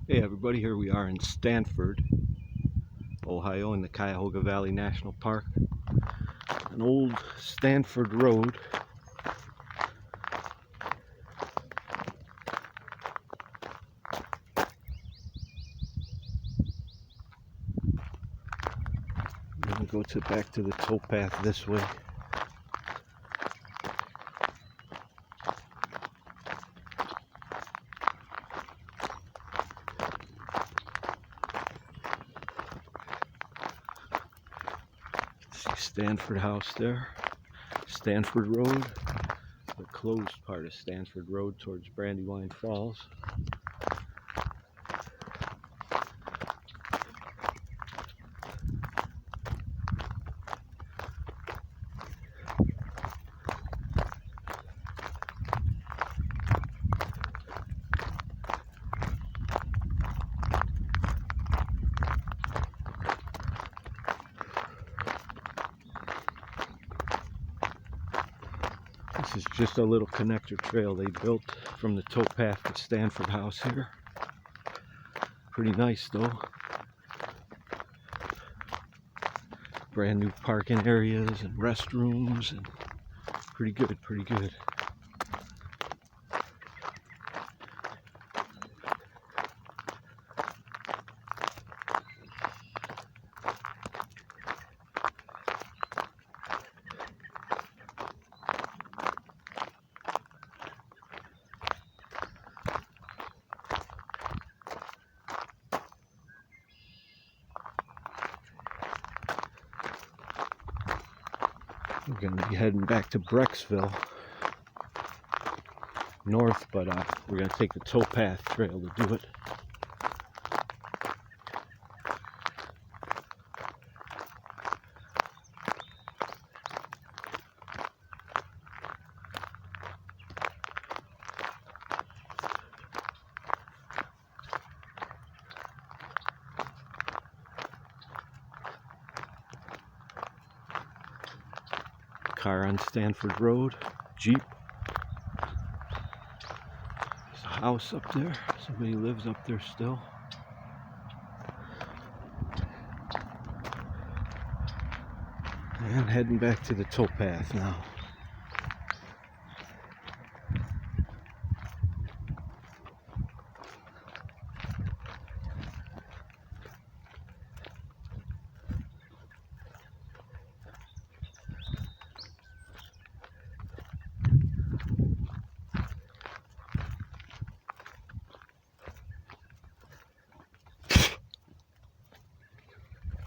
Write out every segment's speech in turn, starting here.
Hey everybody, here we are in Stanford, Ohio in the Cuyahoga Valley National Park. An old Stanford road. I'm going to go back to the towpath this way. See Stanford House there, Stanford Road, the closed part of Stanford Road towards Brandywine Falls. This is just a little connector trail they built from the Towpath to Stanford House here. Pretty nice though. Brand new parking areas and restrooms, and pretty good, pretty good. We're going to be heading back to Brecksville, north, but we're going to take the Towpath trail to do it. Car on Stanford Road, Jeep. There's a house up there. Somebody lives up there still. And heading back to the Towpath now.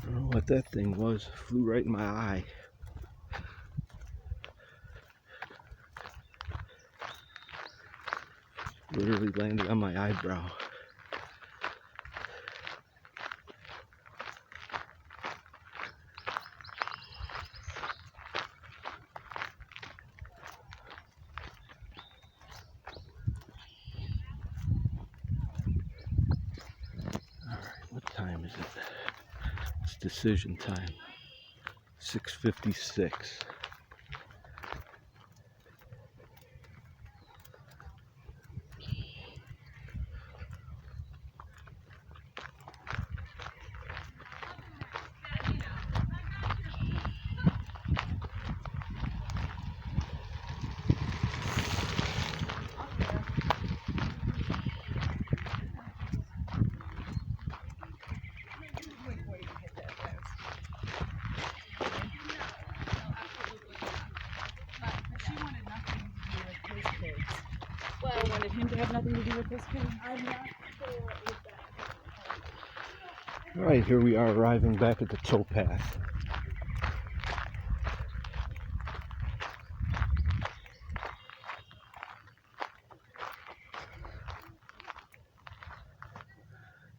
I don't know what that thing was. Flew right in my eye. Literally landed on my eyebrow. Alright, what time is it? It's decision time. 6:56. Well, I wanted him to have nothing to do with this case. I'm not sure with that. Alright, here we are arriving back at the Towpath.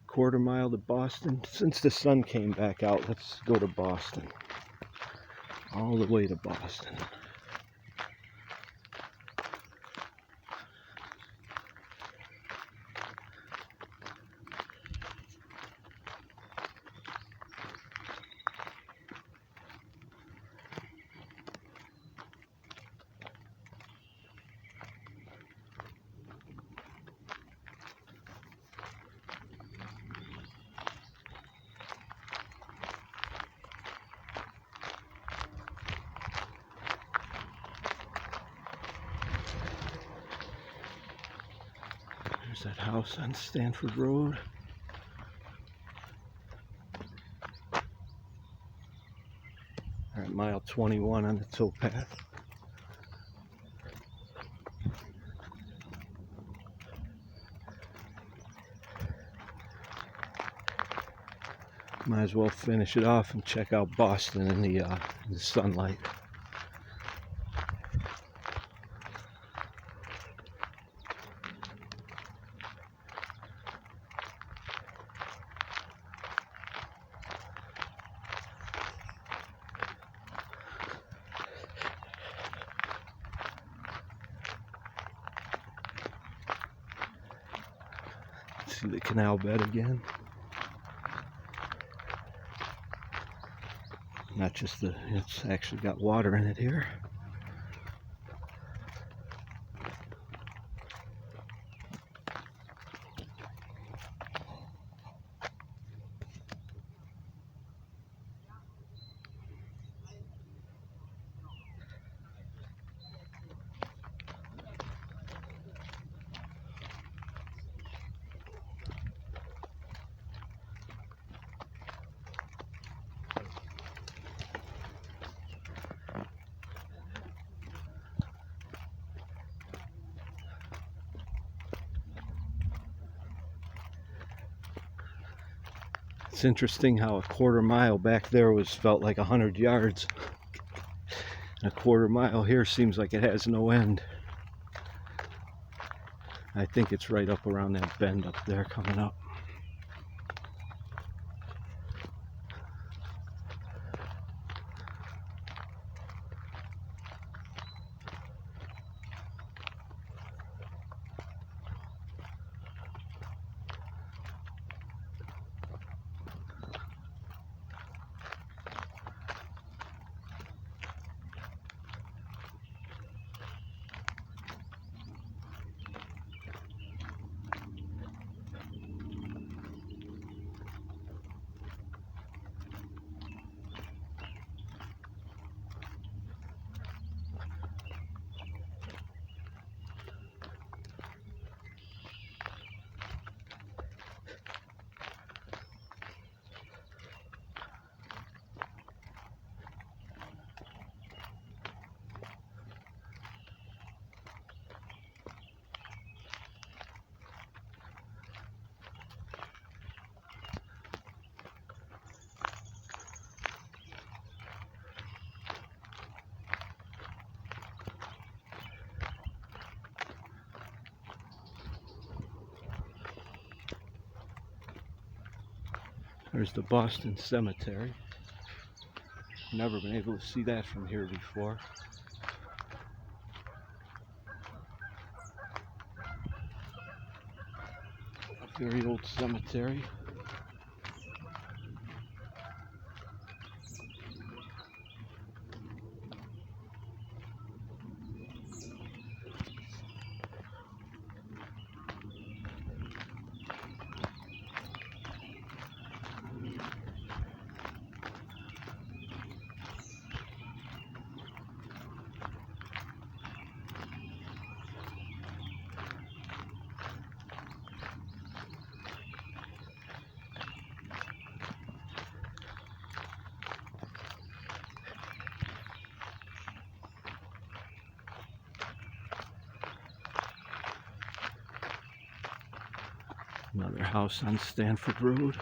Quarter mile to Boston. Since the sun came back out, let's go to Boston. All the way to Boston. There's that house on Stanford Road. We're at mile 21 on the towpath. Might as well finish it off and check out Boston in the sunlight. See the canal bed again. Not just it's actually got water in it here. It's interesting how a quarter mile back there felt like 100 yards. And a quarter mile here seems like it has no end. I think it's right up around that bend up there coming up. There's the Boston Cemetery. Never been able to see that from here before. A very old cemetery. Another house on Stanford Road.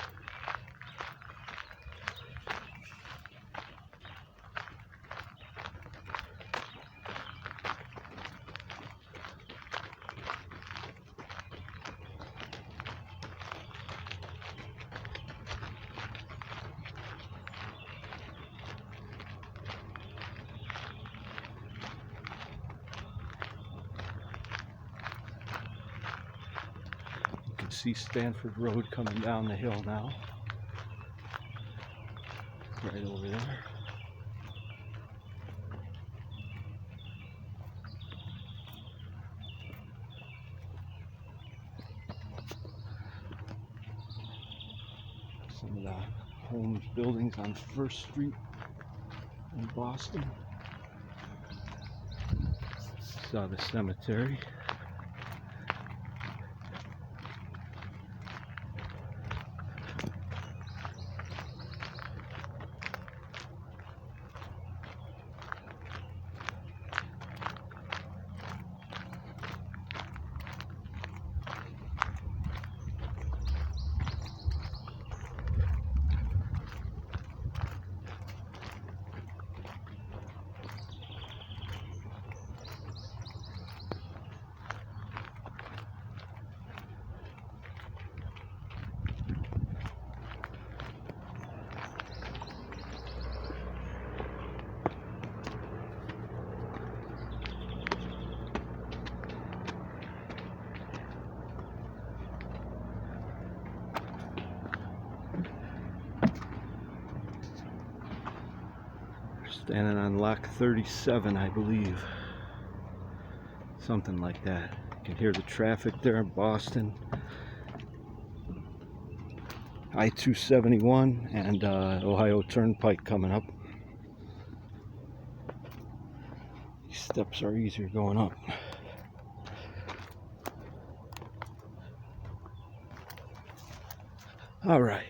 See Stanford Road coming down the hill now. Right over there. Some of the homes, buildings on First Street in Boston. Saw the cemetery. Standing on lock 37, I believe. Something like that. You can hear the traffic there in Boston. I-271 and Ohio Turnpike coming up. These steps are easier going up. All right.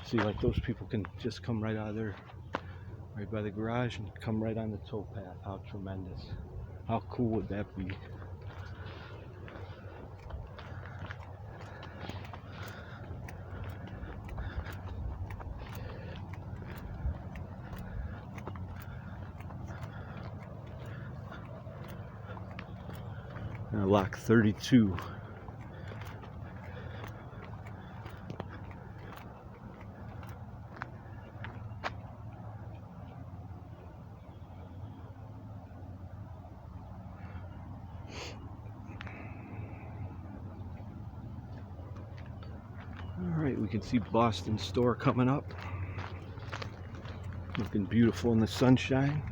See, like those people can just come right out of there, right by the garage, and come right on the towpath. How tremendous. How cool would that be? Lock 32. Alright, we can see Boston store coming up. Looking beautiful in the sunshine.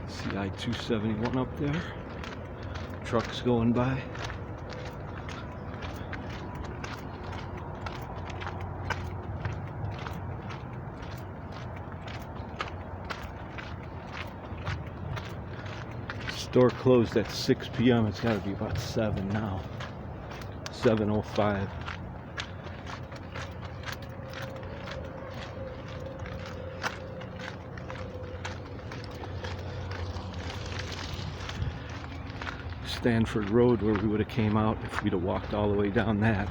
See I-271 up there. Trucks going by. Store closed at 6 p.m. It's got to be about 7 now. 7:05. Stanford Road, where we would have came out if we'd have walked all the way down that.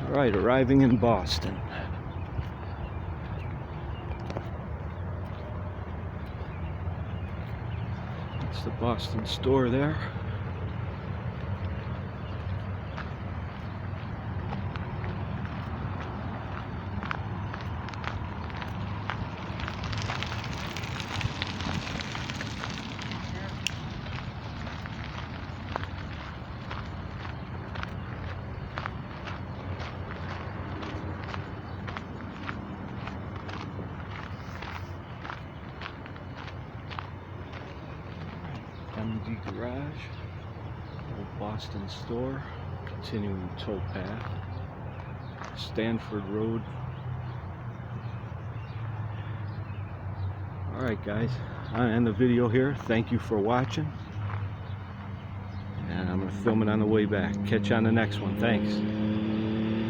All right, arriving in Boston. The Boston store there. MD Garage, Old Boston store, continuing Towpath, Stanford Road. Alright guys, I'll end the video here. Thank you for watching. And I'm going to film it on the way back. Catch you on the next one. Thanks.